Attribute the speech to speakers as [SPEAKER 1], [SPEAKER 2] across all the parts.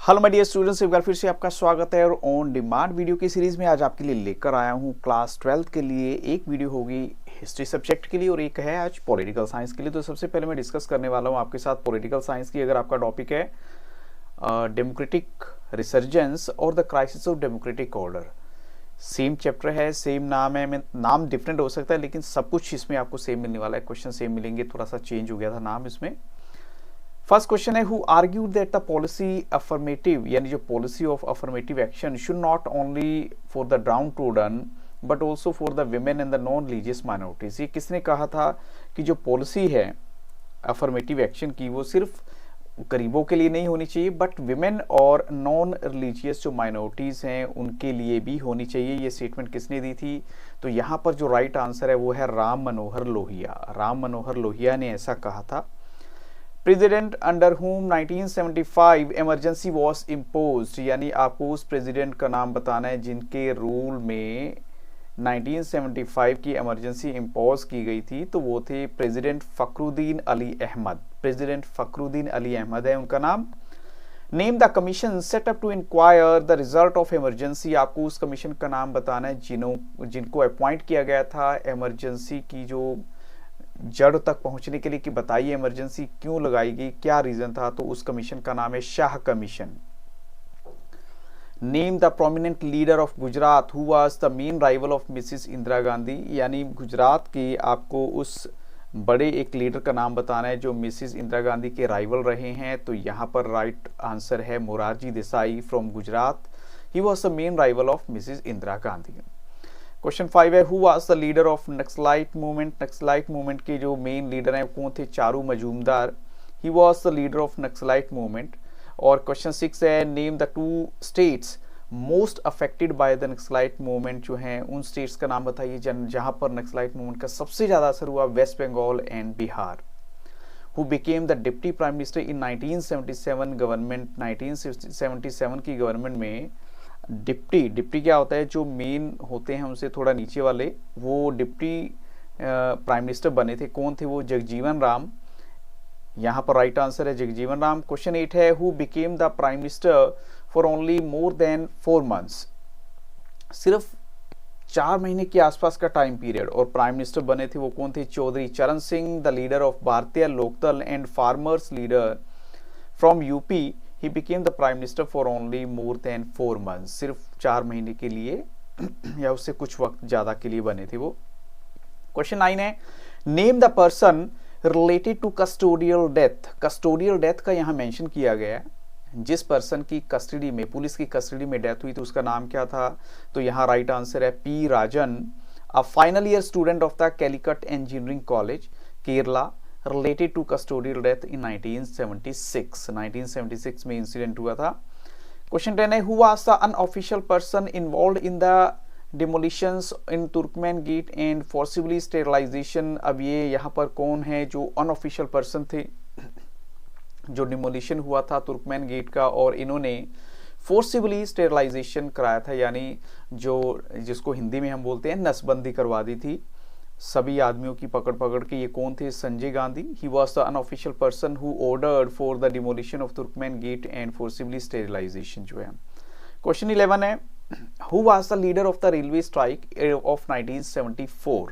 [SPEAKER 1] Hello my dear students, एक बार फिर से आपका स्वागत है। और ऑन डिमांड वीडियो की सीरीज में आज आपके लिए लेकर आया हूँ क्लास 12 के लिए। एक वीडियो होगी हिस्ट्री सब्जेक्ट के लिए और एक है आज पॉलिटिकल साइंस के लिए। तो सबसे पहले मैं डिस्कस करने वाला हूँ आपके साथ पॉलिटिकल साइंस की। अगर आपका टॉपिक है डेमोक्रेटिक रिसर्जेंस और the crisis of democratic order, same chapter है, सेम नाम है, नाम डिफरेंट हो सकता है लेकिन सब कुछ इसमें आपको सेम मिलने वाला है। क्वेश्चन सेम मिलेंगे, थोड़ा सा चेंज हो गया था नाम इसमें। फर्स्ट क्वेश्चन है, who argued that the policy affirmative यानी जो policy of affirmative action should not only for the down trodden but also for the women and the non religious minorities. ये किसने कहा था कि जो पॉलिसी है अफर्मेटिव एक्शन की वो सिर्फ गरीबों के लिए नहीं होनी चाहिए बट विमेन और नॉन रिलीजियस जो माइनॉरिटीज हैं उनके लिए भी होनी चाहिए। ये स्टेटमेंट किसने दी थी? तो यहाँ पर जो राइट आंसर है वो है राम मनोहर लोहिया। राम मनोहर लोहिया ने ऐसा कहा था। प्रेसिडेंट अंडर हुम 1975 इमरजेंसी वॉज इम्पोज्ड, यानी आपको उस प्रेसिडेंट का नाम बताना है जिनके रूल में 1975 की इमरजेंसी इम्पोज की गई थी। तो वो थे प्रेसिडेंट फखरुद्दीन अली अहमद। प्रेसिडेंट फखरुद्दीन अली अहमद है उनका नाम। Name the commission set up to inquire the result of emergency, आपको उस कमीशन का नाम बताना है जिनको अपॉइंट किया गया था इमरजेंसी की जो जड़ तक पहुंचने के लिए कि बताइए इमरजेंसी क्यों लगाई गई, क्या रीजन था। तो उस कमीशन का नाम है Shah commission. Name the prominent leader of Gujarat who was the main rival of Mrs Indira Gandhi, यानी गुजरात के आपको उस बड़े एक लीडर का नाम बताना है जो मिसिस इंदिरा गांधी के राइवल रहे हैं। तो यहाँ पर राइट आंसर है Morarji Desai from Gujarat. He was the main rival of Mrs Indira Gandhi. Question 5 है, who was the leader of naxalite movement. Naxalite movement के जो मेन लीडर हैं कौन थे? Charu Majumdar. He was the leader of naxalite movement. और क्वेश्चन 6 है, name the 2 states most affected by the naxalite movement. जो हैं उन स्टेट्स का नाम बताइए जहां पर नक्सलाइट मूवमेंट का सबसे ज्यादा असर हुआ। West Bengal and Bihar. Who became the deputy prime minister in 1977 government. 1977 की गवर्नमेंट में डिप्टी क्या होता है? जो मेन होते हैं उनसे थोड़ा नीचे वाले, वो डिप्टी प्राइम मिनिस्टर बने थे। कौन थे वो? जगजीवन राम। यहां पर राइट आंसर है जगजीवन राम। क्वेश्चन 8 है, who became the prime minister for only more than 4 months. सिर्फ 4 महीने के आसपास का टाइम पीरियड और प्राइम मिनिस्टर बने थे, वो कौन थे? चौधरी चरण Singh, the leader of Bharatiya Lokdal and farmers leader from UP. He became the prime minister for only more than 4 months। सिर्फ 4 महीने के लिए या उससे कुछ वक्त ज्यादा के लिए बने थे वो। क्वेश्चन 9 है, name the person related to custodial death. Custodial death का यहाँ मेंशन किया गया है। जिस पर्सन की कस्टडी में, पुलिस की कस्टडी में डेथ हुई तो उसका नाम क्या था? तो यहाँ राइट आंसर है P Rajan, a final year student of the Calicut engineering college Kerala, related to custodial death in 1976। 1976 में इंसिडेंट हुआ था। क्वेश्चन 10 है, who was the unofficial person involved in the demolitions in Turkman gate and forcibly sterilization। अब ये यहाँ पर कौन है जो अनऑफिशियल पर्सन थे जो डिमोलिशन हुआ था तुर्कमेन गेट का और इन्होंने फोर्सिबली स्टेरिलाइजेशन कराया था, यानी जो जिसको हिंदी में हम बोलते हैं नसबंदी करवा दी थी सभी आदमियों की पकड़ के। ये कौन थे? Sanjay Gandhi. He was the unofficial person who ordered for the demolition of Turkman gate and forcibly sterilization जो है। क्वेश्चन 11 है, who was the leader of the railway strike of 1974।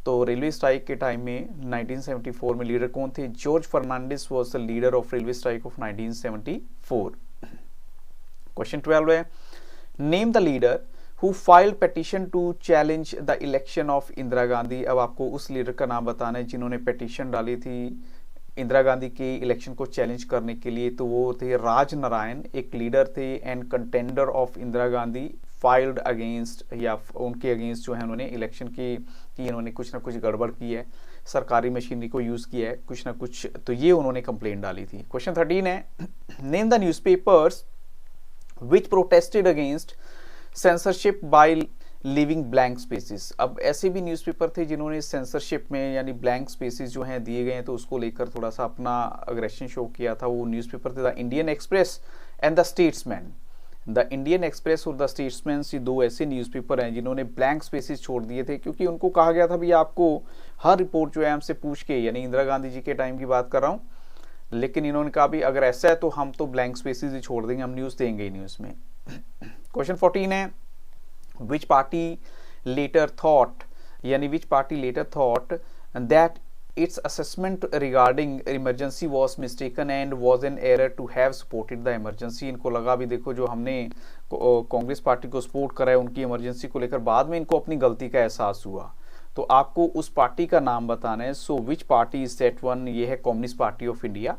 [SPEAKER 1] तो रेलवे स्ट्राइक के टाइम में 1974 में लीडर कौन थे? George Fernandes was the leader of railway strike of 1974। Question 12 है, name the leader who filed petition to challenge the election of Indira Gandhi. अब आपको उस लीडर का नाम बताना है जिन्होंने पेटिशन डाली थी इंदिरा गांधी के इलेक्शन को चैलेंज करने के लिए। तो वो थे राज नारायण, एक लीडर थे and contender of Indira Gandhi, filed against या उनके अगेंस्ट जो है उन्होंने इलेक्शन की इन्होंने कुछ ना कुछ गड़बड़ की है, सरकारी मशीनरी को यूज किया है कुछ ना कुछ, तो ये उन्होंने कंप्लेंट डाली थी। क्वेश्चन 13 है, name the newspapers which protested against censorship by leaving blank spaces. अब ऐसे भी न्यूज़पेपर थे जिन्होंने सेंसरशिप में यानी ब्लैंक स्पेसिस जो हैं दिए गए हैं तो उसको लेकर थोड़ा सा अपना अग्रेशन शो किया था। वो न्यूज़पेपर थे the Indian express and the statesman. The Indian express और द स्टेट्समैन, ये 2 ऐसे न्यूज़पेपर हैं जिन्होंने ब्लैंक स्पेसिस छोड़ दिए थे क्योंकि उनको कहा गया था भी आपको हर रिपोर्ट जो है हमसे पूछ के, यानी इंदिरा गांधी जी के टाइम की बात कर रहा हूँ, लेकिन इन्होंने कहा भी अगर ऐसा है तो हम तो ब्लैंक स्पेसेस ही छोड़ देंगे, हम न्यूज़ देंगे ही नहीं उसमें। क्वेश्चन 14 है, विच पार्टी लेटर थॉट, यानी which party later thought that its assessment regarding emergency was mistaken and was an error to have supported the emergency। इनको लगा भी देखो जो हमने कांग्रेस पार्टी को सपोर्ट करा है उनकी इमरजेंसी को लेकर, बाद में इनको अपनी गलती का एहसास हुआ। तो आपको उस पार्टी का नाम बताना है। So which party is that one, ये है Communist Party of India.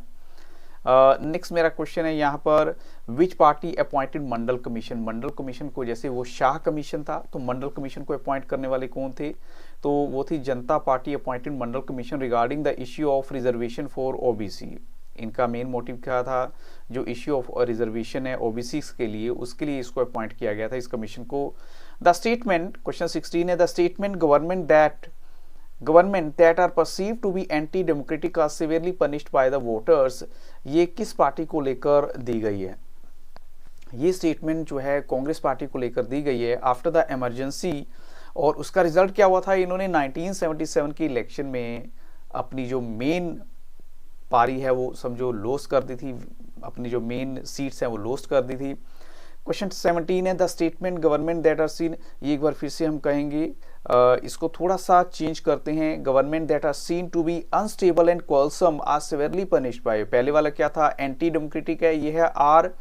[SPEAKER 1] Next मेरा क्वेश्चन है यहाँ पर, which party appointed Mandal Commission. Mandal Commission को, जैसे वो शाह कमीशन था तो मंडल कमीशन को अपॉइंट करने वाले कौन थे, तो वो थी जनता party appointed Mandal commission regarding the issue of reservation for OBC. इनका मेन मोटिव क्या था, जो इश्यू ऑफ रिजर्वेशन है ओबीसी के लिए, उसके लिए इसको अपॉइंट किया गया था इस कमीशन को। द स्टेटमेंट, क्वेश्चन 16 है, the statement government that are perceive to be anti democratic are severely punished by the voters, ये किस पार्टी को लेकर दी गई है। ये स्टेटमेंट जो है कांग्रेस पार्टी को लेकर दी गई है आफ्टर द इमरजेंसी। और उसका रिजल्ट क्या हुआ था, इन्होंने 1977 की इलेक्शन में अपनी जो मेन पारी है वो समझो लॉस कर दी थी, अपनी जो मेन सीट्स हैं वो लॉस्ट कर दी थी। क्वेश्चन 17 है, the statement government that are seen, ये एक बार फिर से हम कहेंगे, इसको थोड़ा सा चेंज करते हैं, government that are seen to be unstable and quarrelsome are severely punished by. पहले वाला क्या था, एंटी डेमोक्रेटिक है, ये है are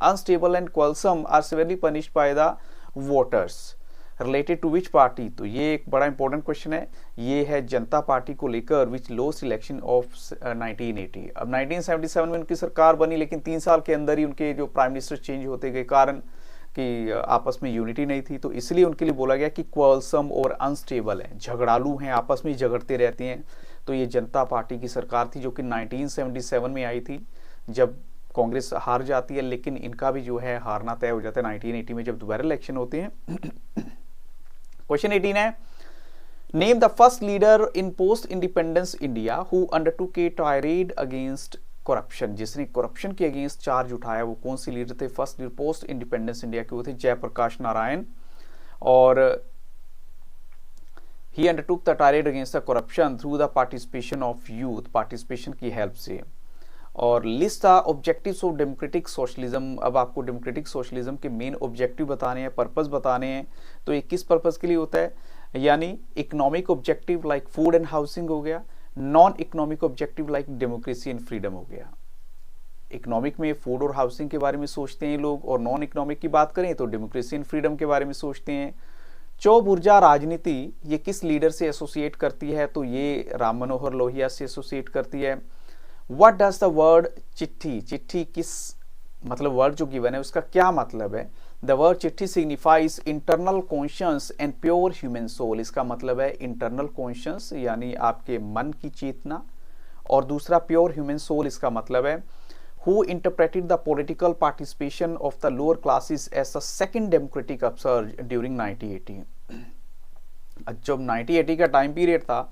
[SPEAKER 1] unstable and quarrelsome are severely punished by the voters. Related to which party, तो ये एक बड़ा इंपॉर्टेंट क्वेश्चन है, ये है जनता पार्टी को लेकर विच लॉस्ट इलेक्शन ऑफ 1980। अब 1977 में उनकी सरकार बनी, लेकिन 3 साल के अंदर ही उनके जो प्राइम मिनिस्टर चेंज होते गए, कारण कि आपस में यूनिटी नहीं थी, तो इसलिए उनके लिए बोला गया कि क्वालसम और अनस्टेबल है, झगड़ालू हैं, आपस में झगड़ते रहते हैं। तो ये जनता पार्टी की सरकार थी जो कि 1977 में आई थी, जब कांग्रेस हार जाती है, लेकिन इनका भी जो है हारना तय हो जाता है 1980 में जब दोबारा इलेक्शन होते हैं। क्वेश्चन 18 है, name the first leader in post independence India who undertook a tirade against corruption. जिसने करप्शन के अगेंस्ट चार्ज उठाया वो कौन सी लीडर थे, first leader post independence India के वो थे जयप्रकाश नारायण। और he undertook the tirade against the corruption through the participation of youth, participation की हेल्प से। और list the objectives of democratic socialism. अब आपको डेमोक्रेटिक सोशलिज्म के मेन ऑब्जेक्टिव बताने हैं, पर्पस बताने हैं। तो ये किस पर्पस के लिए होता है, यानी economic objective like food and housing हो गया, non economic objective like democracy and freedom हो गया। इकोनॉमिक में फूड और हाउसिंग के बारे में सोचते हैं लोग, और नॉन इकोनॉमिक की बात करें तो डेमोक्रेसी एंड फ्रीडम के बारे में सोचते हैं। चौब ऊर्जा राजनीति, ये किस लीडर से एसोसिएट करती है, तो ये राम मनोहर लोहिया से एसोसिएट करती है। What does the word चिट्ठी, चिट्ठी किस मतलब वर्ड जो गिवन है उसका क्या मतलब है, द वर्ड चिट्ठी signifies internal conscious and pure human soul. इसका मतलब है इंटरनल कॉन्शियस यानी आपके मन की चेतना, और दूसरा प्योर ह्यूमन सोल इसका मतलब है who interpreted the political participation of the lower classes as the second democratic upsurge during 1980। जब 1980 का टाइम पीरियड था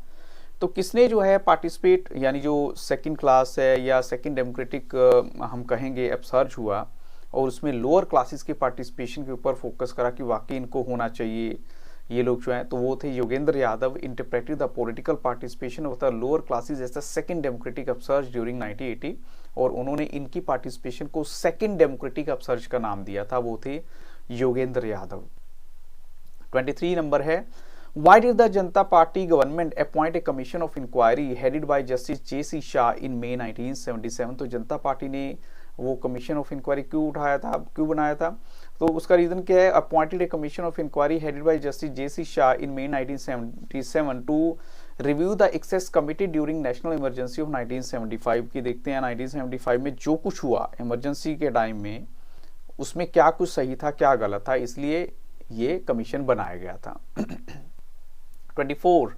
[SPEAKER 1] तो किसने जो है पार्टिसिपेट, यानी जो सेकंड क्लास है या सेकंड डेमोक्रेटिक हम कहेंगे अपसर्ज हुआ, और उसमें लोअर क्लासेस के पार्टिसिपेशन के ऊपर फोकस करा कि वाकई इनको होना चाहिए ये लोग जो हैं, तो वो थे Yogendra Yadav. Interpreted the political participation of the lower classes as the second democratic upsurge during 1980, और उन्होंने इनकी पार्टिसिपेशन को सेकंड डेमोक्रेटिक अपसर्ज का नाम दिया था, वो थे योगेंद्र यादव। 23 नंबर है, Why did the Janata Party government appoint a commission of inquiry headed by Justice J.C. Shah in May 1977? तो जनता पार्टी ने वो कमीशन ऑफ इंक्वायरी क्यों उठाया था, क्यों बनाया था, तो उसका रीजन क्या है, appointed a commission of inquiry headed by justice J.C. Shah in May 1977 to review the excess committed during national emergency of 1975 की। देखते हैं 1975 में जो कुछ हुआ इमरजेंसी के टाइम में उसमें क्या कुछ सही था क्या गलत था, इसलिए ये कमीशन बनाया गया था। 24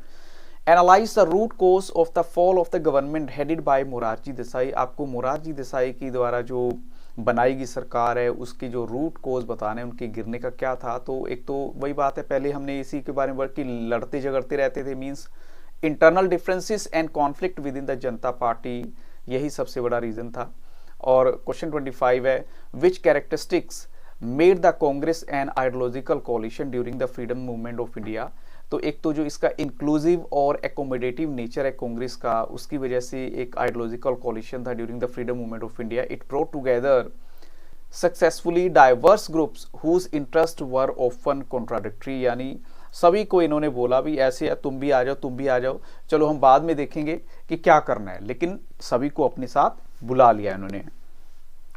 [SPEAKER 1] analyse the root cause of the fall of the government headed by Morarji Desai. आपको मोरारजी देसाई की द्वारा जो बनाई गई सरकार है उसकी जो रूट कोज बताने, उनके गिरने का क्या था। तो एक तो वही बात है, पहले हमने इसी के बारे में कि लड़ते झगड़ते रहते थे, means internal differences and conflict within the Janata Party, यही सबसे बड़ा रीजन था। और क्वेश्चन 25 है, which characteristics made the Congress an ideological coalition during the freedom movement of India. तो एक तो जो इसका इंक्लूसिव और एकोमोडेटिव नेचर है कांग्रेस का, उसकी वजह से एक आइडियोलॉजिकल कोलिशन था during the freedom movement of India. It brought together successfully diverse groups whose interest were often contradictory, यानी सभी को इन्होंने बोला भी ऐसे है, तुम भी आ जाओ, तुम भी आ जाओ, चलो हम बाद में देखेंगे कि क्या करना है, लेकिन सभी को अपने साथ बुला लिया इन्होंने।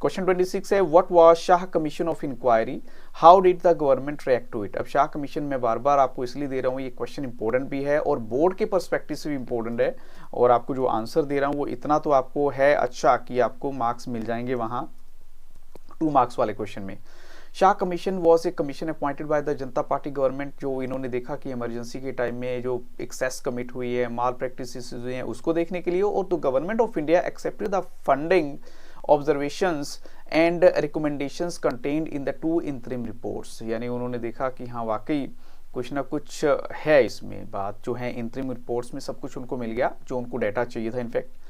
[SPEAKER 1] क्वेश्चन 26 है what was Shah commission of inquiry, how did the government react to it. अब शाह कमीशन में बार बार आपको इसलिए दे रहा हूँ, ये क्वेश्चन इंपॉर्टेंट भी है और बोर्ड के पर्सपेक्टिव से भी इंपॉर्टेंट है, और आपको जो आंसर दे रहा हूँ वो इतना तो आपको है अच्छा कि आपको मार्क्स मिल जाएंगे वहां 2 मार्क्स वाले क्वेश्चन में। Shah commission was a commission appointed by the Janata party government, जो इन्होंने देखा कि इमरजेंसी के टाइम में जो एक्सेस कमिट हुई है, माल प्रैक्टिसेस हुई हैं, उसको देखने के लिए, और तो government of India accepted the funding observations and recommendations contained in the 2 interim reports, यानी उन्होंने देखा कि हाँ वाकई कुछ ना कुछ है इसमें बात, जो है इंटरिम रिपोर्ट्स में सब कुछ उनको मिल गया जो उनको डाटा चाहिए था इनफैक्ट।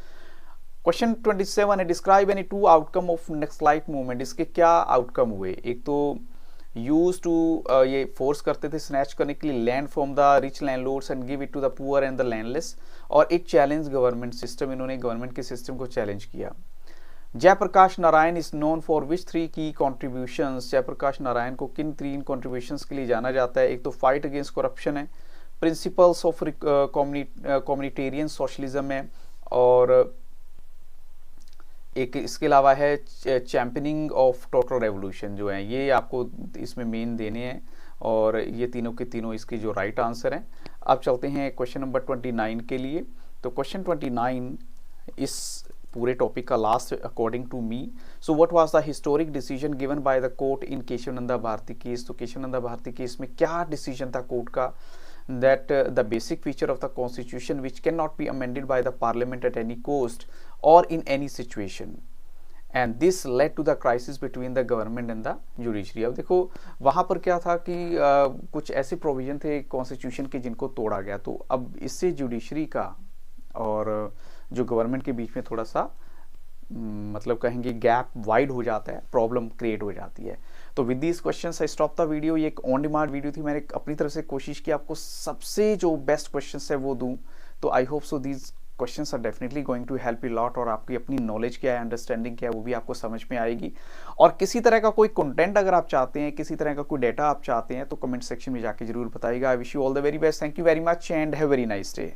[SPEAKER 1] क्वेश्चन 27 है describe any 2 outcome of naxalite movement, इसके क्या आउटकम हुए। एक तो यूज टू ये फोर्स करते थे स्नैच करने के लिए land from the rich landlords and give it to the poor and the landless, और इट चैलेंज गवर्नमेंट सिस्टम, इन्होंने गवर्नमेंट के सिस्टम को चैलेंज किया। Jayaprakash Narayan is known for which 3 की कॉन्ट्रीब्यूशंस, जयप्रकाश नारायण को किन 3 कॉन्ट्रीब्यूशंस के लिए जाना जाता है। एक तो फाइट अगेंस्ट करप्शन है, प्रिंसिपल्स ऑफ कम्युनिटेरियन सोशलिज्म है, और एक इसके अलावा है चैंपियनिंग ऑफ टोटल रेवोल्यूशन, जो है ये आपको इसमें मेन देने हैं, और ये तीनों के तीनों इसकी जो राइट आंसर हैं। अब चलते हैं क्वेश्चन नंबर 29 के लिए। तो क्वेश्चन 29 इस पूरे टॉपिक का last according to me. So what was the historic decision given by the court in Kesavananda Bharati case, तो केशवनंदा भारती केस में क्या डिसीजन था कोर्ट का, that the basic feature of the constitution which cannot be amended by the parliament at any cost or in any situation, and this led to the crisis between the government and the judiciary। अब देखो वहाँ पर क्या था कि कुछ ऐसे provision थे कॉन्स्टिट्यूशन के जिनको तोड़ा गया, तो अब इससे जुडिशरी का और जो गवर्नमेंट के बीच में थोड़ा सा मतलब कहेंगे गैप वाइड हो जाता है, प्रॉब्लम क्रिएट हो जाती है। तो with this questions I stop the video. ये एक ऑन डिमांड वीडियो थी, मैंने अपनी तरफ से कोशिश की आपको सबसे जो बेस्ट क्वेश्चंस है वो दूं, तो I hope so these questions are definitely going to help you lot, और आपकी अपनी नॉलेज क्या है, अंडरस्टैंडिंग क्या है, वो भी आपको समझ में आएगी। और किसी तरह का कोई कंटेंट अगर आप चाहते हैं, किसी तरह का कोई डाटा आप चाहते हैं, तो कमेंट सेक्शन में जाके जरूर बताइएगा। I wish you all the very best, thank you very much and have very nice day.